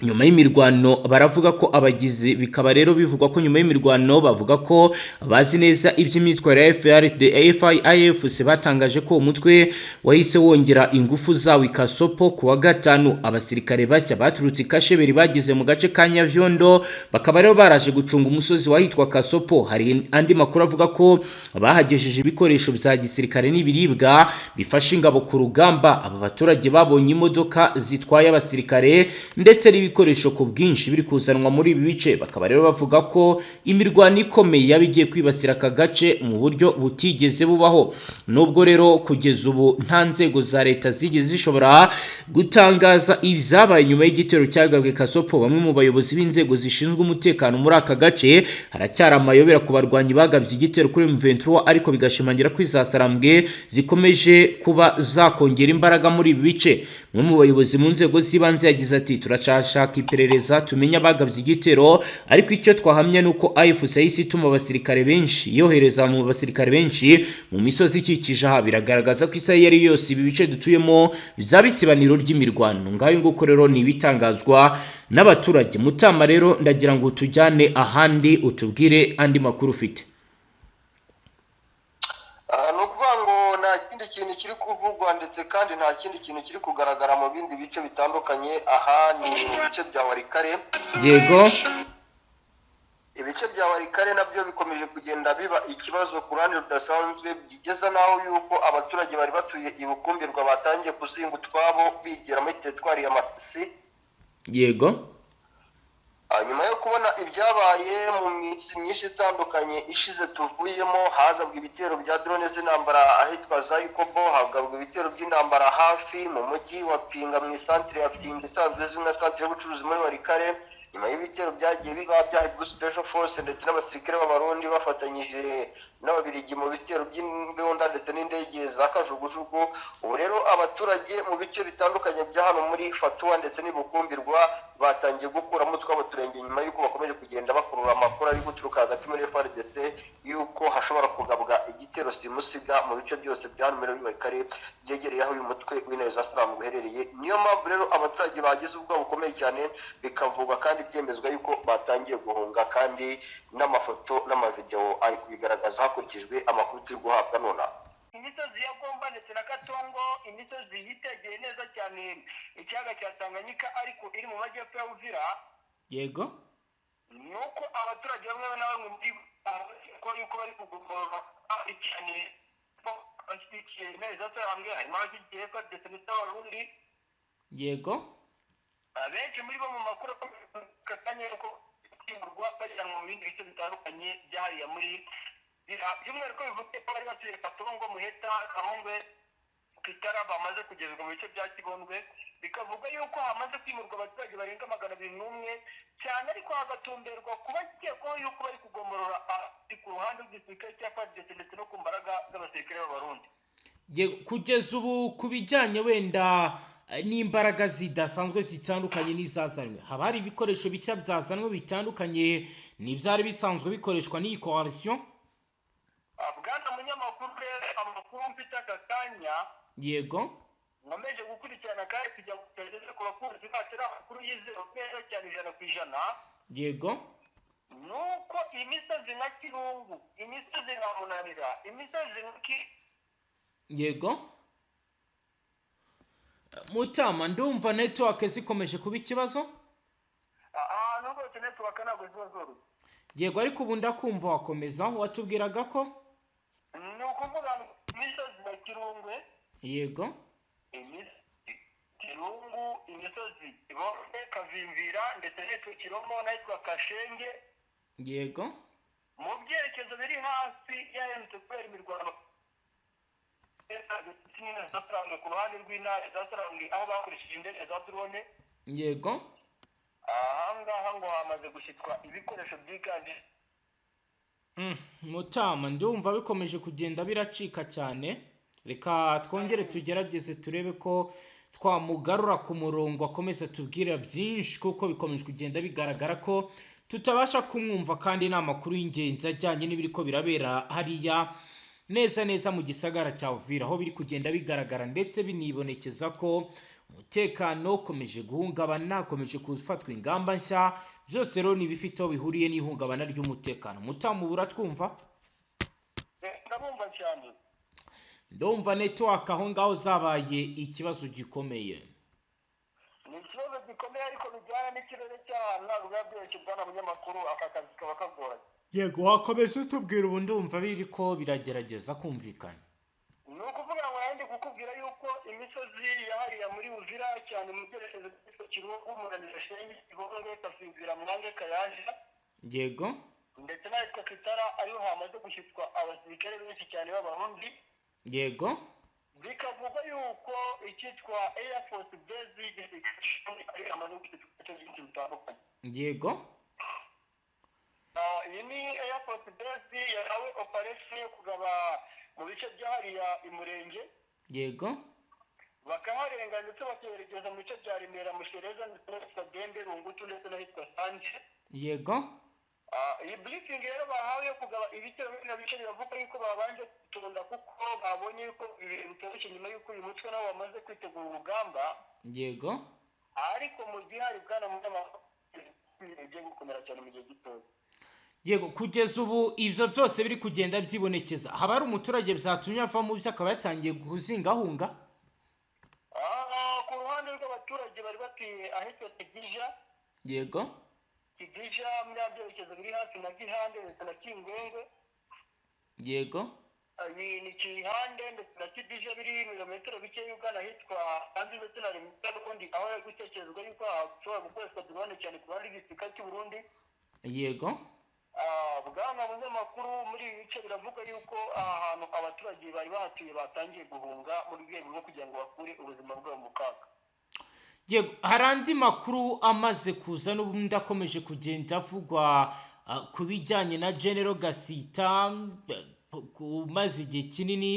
nyuma y'imirwano. Baravuga ko abagizi, bikaba rero bivugwa ko nyuma y'imirwano bavuga ko bazi neza iby'imyitwarire ya FARDC batangaje ko umutwe wahise wongera ingufu zawo Kasopo kuwa gatanu. Abasirikare bashya baturutse Kasheberi bageze mu gace ka Nyavyondo, bakaba rero baraje gucunga umusozi wahitwa Kasopo. Hari andi makuru avuga ko bahagejeje ibikoresho bya gisirikare n'ibiribwa bifasha ingabo ku rugamba. Aba baturage babonye imodoka zitwaye abasirikare ndetse ibikoresho ku bwinshi biri kuzanwa muri ibi bice. Bakaba rero bavuga ko imirwano ikomeye yabigiye kwibasira aka gace mu buryo butigeze bubaho. Nubwo rero kugeza ubu nta nzego za leta zigeze zishobora gutangaza ibyabaye nyuma y'igitero cyagabwe Kasopo, bamwe mu bayobozi b'inzego zishinzwe umutekano muri aka gace haracyari amayobera ku barwanyi bagabye igitero kuri M23, ariko bigashimangira ko izasarambwe zikomeje kuba zakongera imbaraga muri ibi bice. Umwe mu bayobozi mu nzego z'ibanze yagize ati turashaka iperereza tumenya bagabye igitero, ariko icyo twahamya nuko AFC yahise ituma abasirikare benshi, yohereza mu basirikare benshi mu misozi ikikije aha. Biragaragaza ko isaha yari yose ibi bice dutuyemo bizaba isibaniro ry'imirwano. Ngayo nguko rero ni ibitangazwa n'abaturage. Mutama rero ndagira ngo tujyane ahandi utubwire andi makuru ufite. Nukuvuga ngo nta kindi kintu kiri kuvugwa ndetse kandi nta kindi kintu kiri kugaragara mu bindi bice bitandukanye. Aha ni mu bice bya Warikare. Yego, ibice bya Warikare nabyo bikomeje kugenda biba ikibazo ku ruhande rudasanzwe, bigeza naho yuko abaturage bari batuye ibukumbirwa batangiye kuzinga utwabo bigera muri teritwari ya Masisi. yego, nyuma yo kubona ibyabaye mu minsi myinshi itandukanye ishize tuvuyemo, hagabwa ibitero bya drone z'intambara ahitwa Zayikobo, hagabwa ibitero by'intambara hafi mu mujyi wa Pinga mu isantere ya Pinga isanzwe izwi nka santere y'ubucuruzi muri Warikare. Nyuma y'ibitero byagiye biba byahibwe Special Force ndetse n'abasirikare b'abarundi bafatanyije n'ababirigi mu bitero by'imbunda ndetse n'indege za kajugujugu. Ubu rero abaturage mu bice bitandukanye bya hano muri Fatuwa ndetse n'ibukumbirwa batangiye gukuramo utwabo turenge nyuma y'uko bakomeje kugenda bakurura amakuru ari guturuka hagati muri FARDC y'uko hashobora kugabwa igitero simusiga mu bice byose bya hano muri Warikare byegereye aho uyu mutwe w'Ineza Slam uherereye. Niyo mpamvu rero abaturage bagize ubwoba bukomeye cyane, bikavugwa kandi byemezwa yuko batangiye guhunga, kandi n'amafoto n'amavideo ari kubigaragaza hakurikijwe amakuru turi guhabwa nona. Imisozi ya Gomba ndetse na Katongo, imisozi yitegeye neza cyane ikiyaga cya Tanganyika ariko iri mu majyepfo ya Uvira. yego, Nuko abaturage bamwe na bamwe muri ko yuko bari kugomora cyane bashyigikiye neza cyane, harimo abashyigikiye ndetse n'abarundi. yego, Abenshi muri bo mu makuru katanye ko kwimurwa bajyanwa mu bindi bice bitandukanye byahariya muri by'umwihariko bivuze ko bari batuye Katongo, Muheta, Kahongwe, Kitara bamaze kugezwa mu bice bya Kigondwe. Bikavuga yuko hamaze kwimurwa abaturage barenga 201 cyane, ariko hagatumberwa kuba kekwaho yuko bari kugomorora ku ruhande rw'igisirikare cya FARDC ndetse no ku mbaraga z'abasirikare b'abarundi. kugeza ubu ku bijyanye wenda n'imbaraga zidasanzwe zitandukanye n'izazanwe, haba hari ibikoresho bishya byazanwe bitandukanye n'ibyari bisanzwe bikoreshwa n'iyi coalition. Bwana munyamakuru, amakuru mfite aka kanya, yego, nkomeje gukurikirana kandi kujya kugeza ku bakunzi bacu amakuru yizewe neza cyane 100%. yego, nuko imisozi nka Kirungu, imisozi nka Munanira, imisozi nka yego Mutama, ndumva network zikomeje kuba ikibazo. ahantu hose network ntabwo ziba zoroshye. Yego, ariko ubu ndakumva, wakomeza. Watubwiraga ko ni ukuvuga ngo imisozi ya Kirungu, yego Kirungu, imisozi Bose, Kavimvira ndetse n'itwa Kiromo n'ahitwa Kashenge, yego mu byerekezo biri hasi yaherutse kubera imirwano zasarangwe ku ruhande rw'intare, zasarangwe aho bakoresheje indege za drone. yego ahangaha ngo hamaze gushyitwa ibikoresho byiganje. Mutama, ndumva bikomeje kugenda biracika cyane. Reka twongere tugerageze turebe ko twamugarura ku murongo akomeza tubwira byinshi, kuko bikomeje kugenda bigaragara ko tutabasha kumwumva, kandi ni amakuru y'ingenzi ajyanye n'ibiri ko birabera hariya neza neza mu gisagara cya Uvira, aho biri kugenda bigaragara ndetse binibonekeza ko umutekano ukomeje guhungabana, akomeje gufatwa ingamba nshya. Byose rero ni ibifite aho bihuriye n'ihungabana ry'umutekano. Mutama, ubu uratwumva? ndabumva cyane. Ndumva network aho ngaho zabaye ikibazo gikomeye. Ni ikibazo gikomeye ariko bijyana n'ikirere cy'ahantu, ntabwo biba byoroshye bwana munyamakuru, aka kazi kaba kagoranye. Yego, wakomeza utubwira, ubu ndumva biri ko biragerageza kumvikana. ni ukuvuga ngo yandi kukubwira yuko imisozi yahariya muri Uvira cyane mu byerekezo byitwa Kirungu, Munanira, Shenge, Kibonge, Kavimvira, Mwange, Kayaja, Yego ndetse n'ahitwa Kitara, ariho hamaze gushyitwa abasirikare benshi cyane b'Abarundi. yego bikavugwa yuko icyitwa Air Force Base y'igisirikare ari hamaze gushyitwa ibice byinshi bitandukanye. yego iyi ni Air Force Base yahawe operation yo kugaba mu bice byahariya Imurenge, yego bakaharenga ndetse bakerekeza mu bice bya Remera, Mushereza ndetse n'ahitwa Dembe, Rungutu ndetse n'ahitwa Sanje. yego iyi briefing rero bahawe yo kugaba ibitero bino bice biravuga yuko babanje kutonda, kuko babonye yuko ibintu bitoroshye nyuma yuko uyu mutwe nawo wamaze kwitegura urugamba. yego ariko mu gihe hari bwana munyamakuru bigiye gukomera cyane mu gihe gitoya. yego kugeza ubu ibyo byose biri kugenda byibonekeza, haba hari umuturage byatumye ava mu byo akaba yatangiye kuzingahunga? Ku ruhande rw'abaturage bari batuye ahitwa Kigija, yego Kigija muri byerekezo biri hafi na Gihande ndetse na Kingwengwe. yego iyi ni Kihande ndetse na Kigija biri ibirometero bike ugana ahitwa kandi ndetse na Remera, n'ubundi aho ari gutekerezwa yuko hashobora gukoreshwa drone cyane ku ruhande rw'igisirikare cy'u Burundi. yego bwana munyamakuru, muri ibi bice biravuga yuko aha hantu abaturage bari bahatuye batangiye guhunga mu rwego rwo kugira ngo bakure ubuzima bwabo mu kaga. yego hari andi makuru amaze kuza n'ubundi akomeje kugenda avugwa ku bijyanye na General Gasita, umaze igihe kinini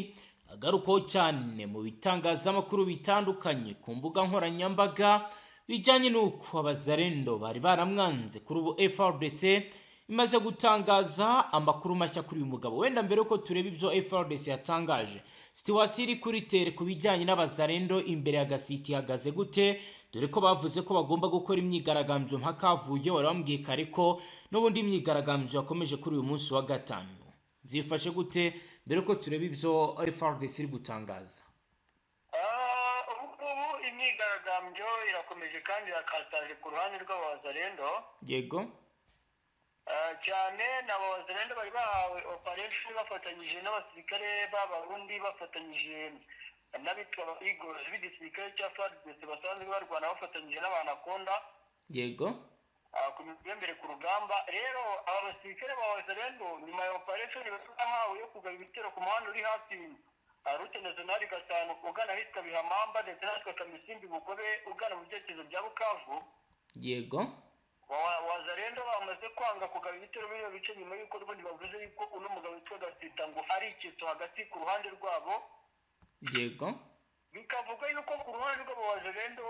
agarukaho cyane mu bitangazamakuru bitandukanye ku mbuga nkoranyambaga, bijyanye n'uko abazarendo bari baramwanze. Kuri ubu FARDC imaze gutangaza amakuru mashya kuri uyu mugabo. Wenda mbere yuko tureba ibyo FARDC yatangaje, situwasiyo iri kuri tere ku bijyanye n'abazarendo imbere ya Gasiti ihagaze gute? Dore ko bavuze ko bagomba gukora imyigaragambyo mpaka havuye, wari wambwiye kare ko n'ubundi imyigaragambyo yakomeje kuri uyu munsi wa gatanu. Byifashe gute mbere yuko tureba ibyo FARDC iri gutangaza? ubu imyigaragambyo irakomeje kandi irakataje ku ruhande rw'abazarendo. Yego cyane n'abazarendo bari bahawe operation bafatanyije n'abasirikare b'Abarundi, bafatanyije n'abitwa abayigozi b'igisirikare cya FARDC basanzwe barwana bafatanyije n'abanakonda. yego ku migendere ku rugamba. Rero aba basirikare b'abazarendo nyuma ya operation bahawe yo kugaba ibitero ku muhanda uri hafi Rute Nationali gatanu ugana ahitwa Bihamamba ndetse n'ahitwa Kamisimbi Bugobe ugana mu byerekezo bya Bukavu. yego Wazarendo bamaze kwanga kugaba ibitero bino bice nyuma y'uko n'ubundi bavuze yuko uno mugabo witwa Gasita ngo ari ikiso hagati ku ruhande rwabo. yego bikavuga yuko ku ruhande rw'abazarendo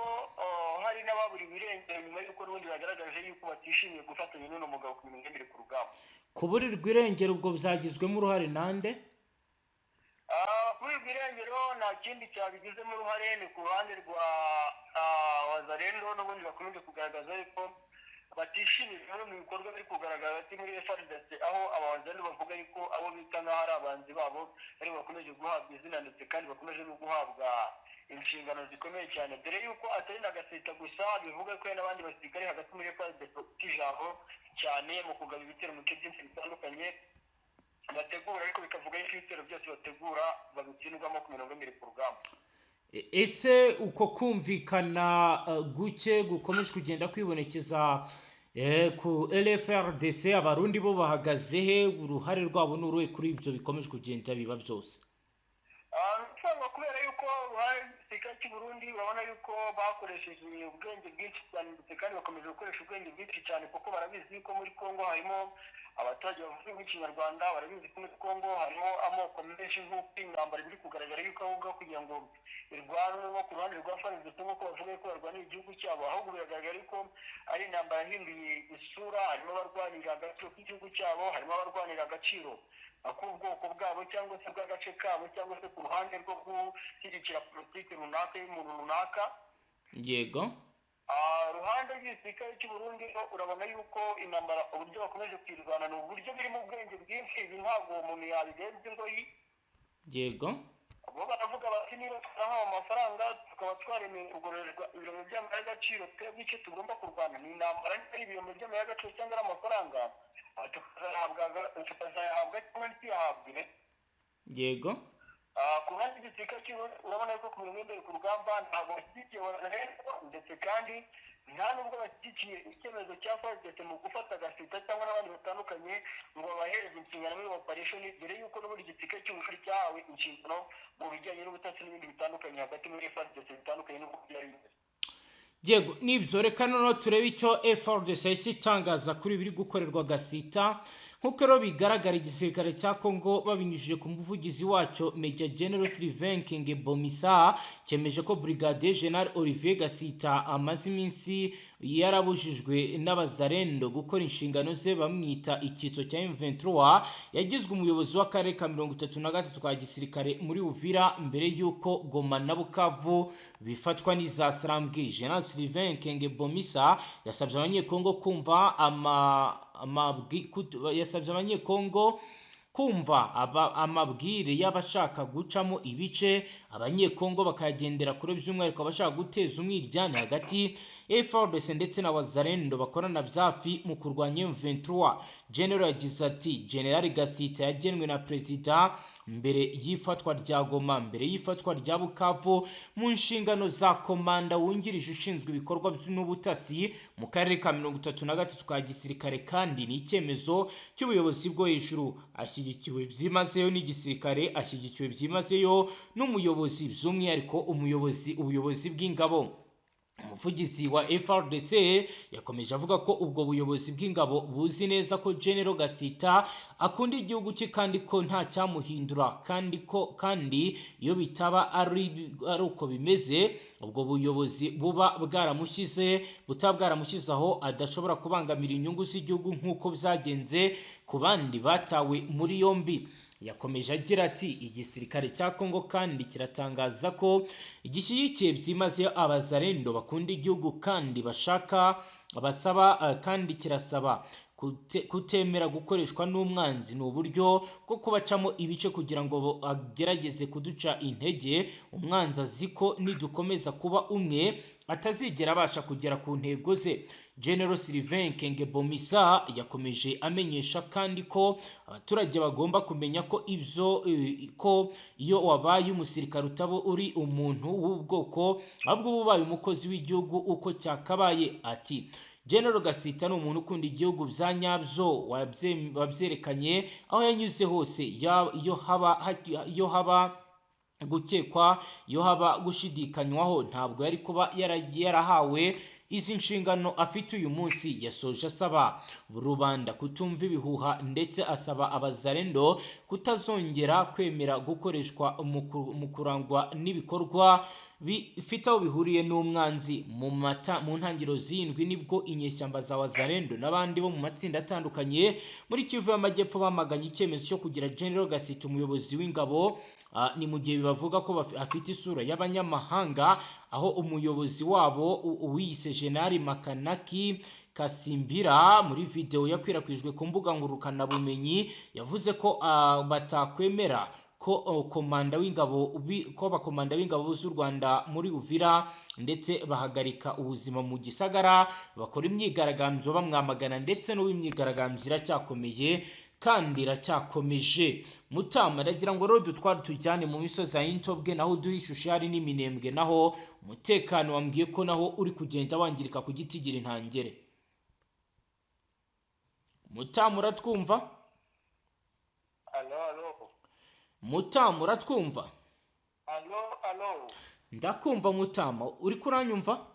hari n'ababuri birengera nyuma y'uko n'ubundi bagaragaje yuko batishimiye gufatanya n'uno mugabo ku migendere ku rugamba. kuburirwa irengero ubwo byagizwemo uruhare nande? Kuri irengero nta kindi cyabigizemo uruhare, ni ku ruhande rwa wazarendo n'ubundi bakomeje kugaragaza yuko batishimiye bimwe mu bikorwa biri kugaragara hagati muri FARDC, aho abazali bavuga yuko abo bita nk'aho ari abanzi babo ari bakomeje guhabwa izina ndetse kandi bakomeje no guhabwa inshingano zikomeye cyane, dore yuko atari na Gasita gusa bivuga ko n'abandi basirikare hagati muri FARDC ijambo cyane mu kugaba ibitero mu bice byinshi bitandukanye bategura, ariko bikavuga yuko ibitero byose bategura babitsindwamo ku mirongo imbere ku rugamba. ese uko kumvikana guke gukomeje kugenda kwibonekeza ku LFRDC, abarundi bo bahagaze he? Uruhare rwabo n'uruhe kuri ibyo bikomeje kugenda biba byose? Nsanga kubera yuko igisirikare cy'u Burundi urabona yuko bakoresheje ubwenge bwinshi cyane ndetse kandi bakomeje gukoresha ubwenge bwinshi cyane, kuko barabizi ko muri Kongo harimo abaturage bavuga ikinyarwanda, barabizi ko muri Kongo harimo amoko menshi nk'uko intambara biri kugaragara yuko ahubwo kugira ngo irwanwe ku ruhande rwa FARDC nk'uko bavuga ko barwanira igihugu cyabo, ahubwo biragaragara ko ari intambara yahinduye isura. Harimo abarwanira agaciro k'igihugu cyabo, harimo abarwanira agaciro ak'ubwoko bwabo cyangwa se bw'agace kabo, cyangwa se ku ruhande rwo gushyigikira politiki runaka y'umuntu runaka. Yego. Ruhande rw'igisirikare cy'u Burundi urabona yuko intambara uburyo bakomeje kwirwana ni uburyo birimo ubwenge bwinshi, ibi ntabwo umuntu yabigenza ingoyi. Yego. Bo baravuga bati niba twahawe amafaranga tukaba twaremeye kugororerwa ibirombe by'amabuye y'agaciro, twebwe icyo tugomba kurwana ni intambara, ari ibirombe by'amabuye y'agaciro cyangwa ari amafaranga tukazayahabwa cyangwa ntituyahabwe. Yego. Ku ruhande rw'igisirikare urabona yuko ku mirongo imbere ku rugamba ntabwo bashyigikiye Wazalendo ndetse kandi nta nubwo bashyigikiye icyemezo cya FARDC mu gufata Gasita cyangwa n'abandi batandukanye ngo babahereze inshingano muri operation, dore yuko n'ubundi igisirikare cy'ubufuri cyahawe inshingano mu bijyanye n'ubutasi n'ibindi bitandukanye hagati muri FARDC bitandukanye n'uko byari bimeze. Yego, nibyo reka noneho turebe icyo FARDC yahise itangaza kuri biri gukorerwa Gasita. Nk'uko rero bigaragara, igisirikare cya Congo babinyujije ku muvugizi wacyo Major General Sylvain Kenge Bomisa cyemeje ko Brigadier General Olivier Gasita amaze iminsi yarabujijwe n'abazarendo gukora inshingano ze, bamwita icyitso cya M23. Yagizwe umuyobozi w'akarere ka 33 ka gisirikare muri Uvira mbere y'uko Goma na Bukavu bifatwa n'iza Sarambwe. General Sylvain Kenge Bomisa yasabye abanyekongo kumva amabwire y'abashaka gucamo ibice, abanyekongo bakagendera kure, by'umwihariko abashaka guteza umwiryane hagati FARDC ndetse na Wazalendo bakorana byafi mu kurwanya M23. General yagize ati, General Gasita yagenwe na Perezida mbere y'ifatwa rya Goma, mbere y'ifatwa rya Bukavu mu nshingano za komanda wungirije ushinzwe ibikorwa n'ubutasi mu karere ka 33 ka gisirikare, kandi ni icyemezo cy'ubuyobozi bwo hejuru. Ashyigikiwe byimazeyo n'igisirikare, ashyigikiwe byimazeyo n'umuyobozi, by'umwihariko ubuyobozi bw'ingabo. Umuvugizi wa FARDC yakomeje avuga ko ubwo buyobozi bw'ingabo buzi neza ko General Gasita akunda igihugu cye kandi ko nta cyamuhindura, kandi iyo bitaba ari uko bimeze, ubwo buyobozi bwaramushyize aho adashobora kubangamira inyungu z'igihugu nk'uko byagenze ku bandi batawe muri yombi. Yakomeje agira ati, igisirikare cya Congo kandi kiratangaza ko gishyigikiye byimazeyo abazarendo bakunda igihugu kandi kandi kirasaba kutemera gukoreshwa n'umwanzi. Ni uburyo bwo kubacamo ibice kugira ngo agerageze kuduca intege. Umwanzi azi ko nidukomeza kuba umwe atazigera abasha kugera ku ntego ze. General Sylvain Kenge Bomisa yakomeje amenyesha kandi ko abaturage bagomba kumenya ko iyo wabaye umusirikare utaba uri umuntu w'ubwoko, ahubwo ubaye umukozi w'igihugu uko cyakabaye. Ati, General Gasita ni umuntu ukunda igihugu bya nyabyo, wabyerekanye aho yanyuze hose, iyo haba gukekwa, iyo haba gushidikanywaho, ntabwo yari kuba yarahawe izi nshingano afite uyu munsi. Yasoje asaba rubanda kutumva ibihuha ndetse asaba abazarendo kutazongera kwemera gukoreshwa mu kurangwa n'ibikorwa bifite aho bihuriye n'umwanzi. Mu ntangiriro z'indwi nibwo inyeshyamba za Wazalendo n'abandi bo mu matsinda atandukanye muri Kivu y'Amajyepfo bamaganye icyemezo cyo kugira General Gasita umuyobozi w'ingabo. Ni mu gihe bavuga ko afite isura y'abanyamahanga, aho umuyobozi wabo wiyise General Makanaki Kasimbira muri video yakwirakwijwe ku mbuga ngurukanabumenyi yavuze ko batakwemera ko komanda w'ingabo ko bakomanda w'ingabo z'u Rwanda muri Uvira ndetse bahagarika ubuzima mu gisagara bakora imyigaragambyo bamwamagana ndetse n'uw'imyigaragambyo iracyakomeye kandi iracyakomeje. Mutama ndagira ngo rero dutware tujyane mu misozi ya Intobwe naho duhishushe hari n'iminembwe naho umutekano wambwiye ko naho uri kugenda wangirika ku giti gira intangere. Mutama uratwumva? Alo. Mutama uratwumva? Alo. Ndakumva Mutama, uri kuranyumva?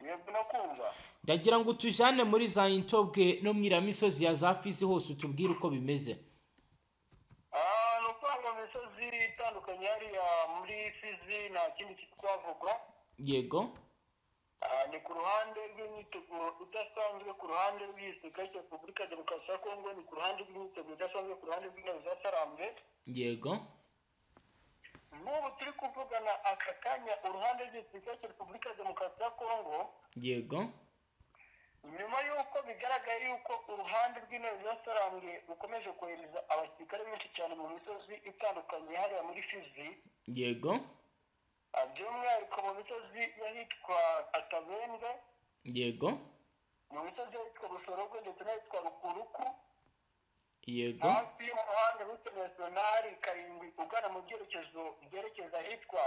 Yego nakumva. Ndagira ngo tujane muri za Intobwe no mwira misozi ya za Fizi hose utubwire uko bimeze. Nuko mu misozi itandukanye hariya muri Fizi nta kindi kitwavuga. Yego. Ni ku ruhande rw'imyiteguro udasanzwe ku ruhande rw'Igisirikare cya Repubulika ya Demokarasi ya Kongo, ni ku ruhande rw'imyiteguro udasanzwe ku ruhande rw'Intare za Sarambwe. Yego. N'ubu turi kuvugana aka kanya uruhande rw'Igisirikare cya Repubulika ya Demokarasi ya Kongo. Yego. Nyuma y'uko bigaragaye yuko uruhande rw'Intare za Sarambwe rukomeje kohereza abasirikare benshi cyane mu misozi itandukanye hariya muri Fizi. Yego. By'umwihariko mu misozi y'ahitwa Katabende. Yego. Mu misozi y'ahitwa Busorogwe ndetse n'ahitwa Rukuruku. Yego. Hafi y'umuhanda w'interinasiyonari karindwi ugana mu byerekezo byerekeza ahitwa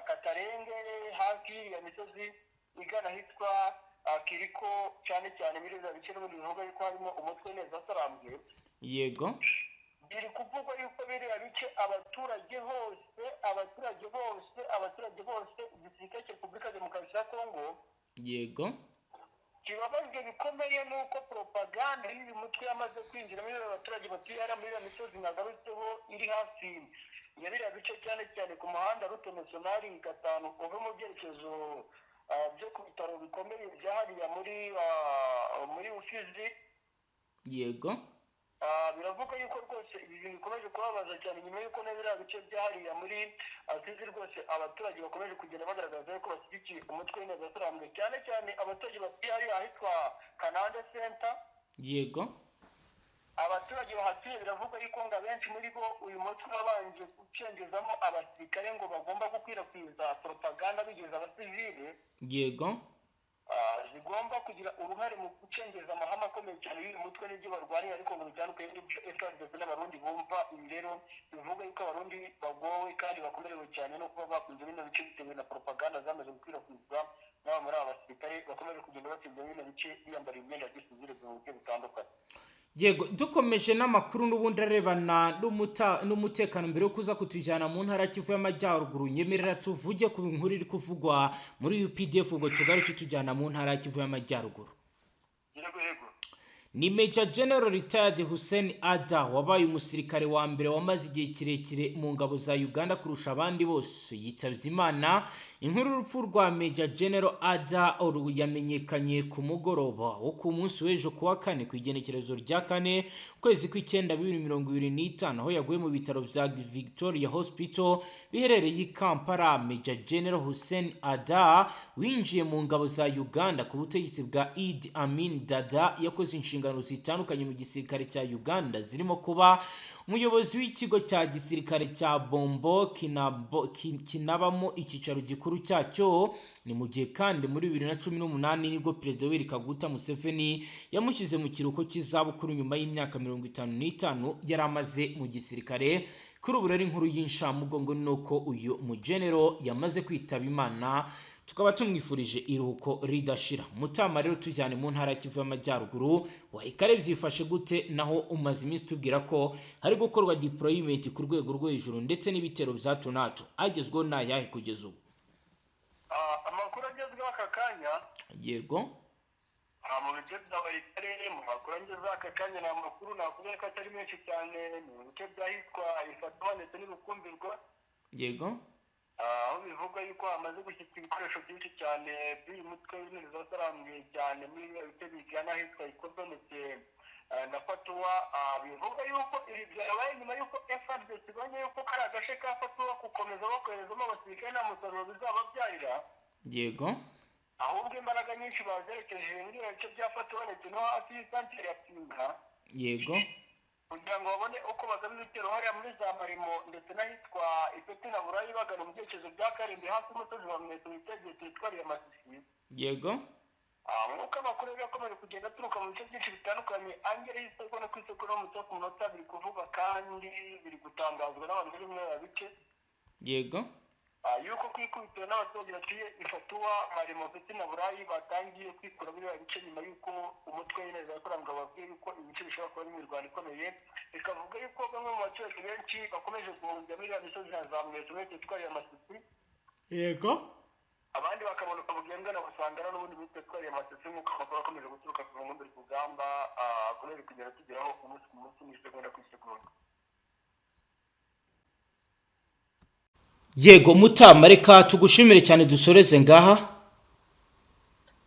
Katarenge, hafi ya misozi igana ahitwa Kiriko, cyane cyane muri za bice n'ubundi bivuga yuko harimo umutwe w'Intare za Sarambwe. Yego. Biri kuvugwa yuko biriya bice abaturage bose igisirikare cya Repubulika ya Demokarasi ya Kongo. Yego. Kibabajwe bikomeye nuko propaganda y'uyu mutwe yamaze kwinjira muri abaturage batuye hariya muri iyo misozi nagarutseho iri hafi ya biriya bice, cyane cyane ku muhanda rute nationali 5 uva mu byerekezo byo ku bitaro bikomeye bya hariya muri Ufizi. Yego. Biravuga yuko rwose ibi bintu bikomeje kubabaza cyane nyuma y'uko n'ibiriya bice bya hariya muri Fizi rwose abaturage bakomeje kugenda bagaragaza yuko bashyigikiye umutwe w'Intare za Sarambwe, cyane cyane abaturage batuye hariya ahitwa Kanande Center. Yego. Abaturage bahatuye biravuga yuko ngo abenshi muri bo uyu mutwe wabanje gucengezamo abasirikare ngo bagomba gukwirakwiza propaganda bigeza abasivile. Yego. Zigomba kugira uruhare mu gucengeza amahame akomeye cyane y'uyu mutwe n'ibyo barwaniye, ariko ngo bitandukanye n'ibyo FARDC n'abarundi bumva. Ibi rero bivuga yuko abarundi bagowe kandi bakomerewe cyane no kuba bakunze bino bice bitewe na propaganda zamaze gukwirakwizwa n'aba muri aba basirikare bakomeje kugenda batsinda bino bice biyambara imyenda ya gisivile mu buryo butandukanye. Yego, dukomeje n'amakuru n'ubundi arebana n'umutekano mbere yo kuza kutujyana mu ntara Kivu y'Amajyaruguru. Nyemerera tuvuge ku nkuru iri kuvugwa muri UPDF ubwo tugaruke tujyana mu ntara Kivu y'Amajyaruguru. Yego. Ni Major General Retired Hussein Ada wabaye umusirikare wa mbere wamaze igihe kirekire mu ngabo za Uganda kurusha abandi bose yitabye Imana. Inkuru y'urupfu rwa Major General Ada yamenyekanye ku mugoroba wo ku munsi w'ejo kuwa kane ku igenekerezo rya 4 kwezi kw'icyenda 2025 aho yaguye mu bitaro vya Victoria Hospital biherereye i Kampala. Major General Hussein Ada winjiye mu ngabo za Uganda ku butegetsi bwa Idi Amin Dada yakoze inshingano zitandukanye mu gisirikare cya Uganda zirimo kuba umuyobozi w'ikigo cya gisirikare cya Bombo kinabamo icyicaro gikuru cyacyo. Ni mu gihe kandi muri 2018 nibwo Perezida Yoweri Kaguta Museveni yamushyize mu kiruhuko cy'izabukuru nyuma y'imyaka 55 yari amaze mu gisirikare. Kuri ubu rero inkuru y'inshamugongo nuko uyu mugenero yamaze kwitaba Imana, tukaba tumwifurije iruhuko ridashira. Mutama rero tujyane mu ntara Kivu y'Amajyaruguru, wari kare byifashe gute naho umaze iminsi tubwira ko hari gukorwa deployment ku rwego rwo hejuru ndetse n'ibitero bya tunato agezweho n'ayahe kugeza ubu? Amakuru agezweho aka kanya. Yego. Mu bice by'abarikare mu makuru agezweho aka kanya ni amakuru nakuvuga ko atari menshi cyane. Mu bice byahitwa Ifatwa ndetse n'Urukumbirwa. Yego. Aho bivuga yuko hamaze gushyika ibikoresho byinshi cyane by'uyu mutwe w'Intare za Sarambwe cyane muri bice bigana ahitwa Ikoto ndetse na Fatuwa. Bivuga yuko ibi byabaye nyuma yuko FARDC ibonye yuko kari agace ka Fatuwa gukomeza bakoherezamo abasirikare nta musaruro bizababyarira. Yego. Ahubwo imbaraga nyinshi bazerekeje muri bice byafatiwe ndetse no hasi y'isantere ya Pinga yego kugira ngo babone uko bagaba ibitero hariya muri za Marimo ndetse n'ahitwa Ipeti na Burayi bagana mu byerekezo bya Karindwi hafi y'umusozi wa Metero itegeye teritwari ya Masisi. yego nk'uko amakuru yari akomeje kugenda aturuka mu bice byinshi bitandukanye angereye isoko no ku isoko no mu cyo ku munota biri kuvuga kandi biri gutangazwa n'abantu bari muri aya bice yego yuko kwikubitira n'abaturage batuye Ifatuwa Marimo ndetse na Burayi batangiye kwikura muri aya bice nyuma y'uko umutwe w'ineza yakoranga babwiye yuko ibice bishobora kuba ari imirwano ikomeye bikavuga yuko bamwe mu baturage benshi bakomeje guhungira muri iriya misozi ya za Metero teritwari ya Masisi yego abandi bakabona ubugengana basangana n'ubundi muri teritwari ya Masisi nk'uko amakuru akomeje guturuka ku nkombe rugamba akomeje kugera tugeraho umunsi ku munsi n'isegonda ku isegonda. yego Mutama, reka tugushimire cyane dusoreze ngaha.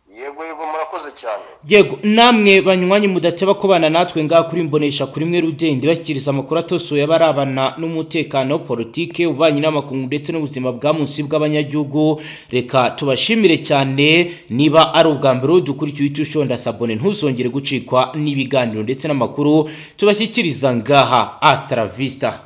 Yego murakoze cyane. yego namwe banywanyi mudateba kubana natwe ngaha kuri Mbonesha kuri mwe Rudende bashyikiriza amakuru atosoye abarabana n'umutekano, politike, ububanyi n'amakungu ndetse n'ubuzima bwa munsi bw'abanyagihugu. Reka tubashimire cyane. Niba ari ubwa mbere dukurikiye icyo sabone ntuzongere gucikwa n'ibiganiro ndetse n'amakuru tubashyikiriza ngaha. Astra Vista.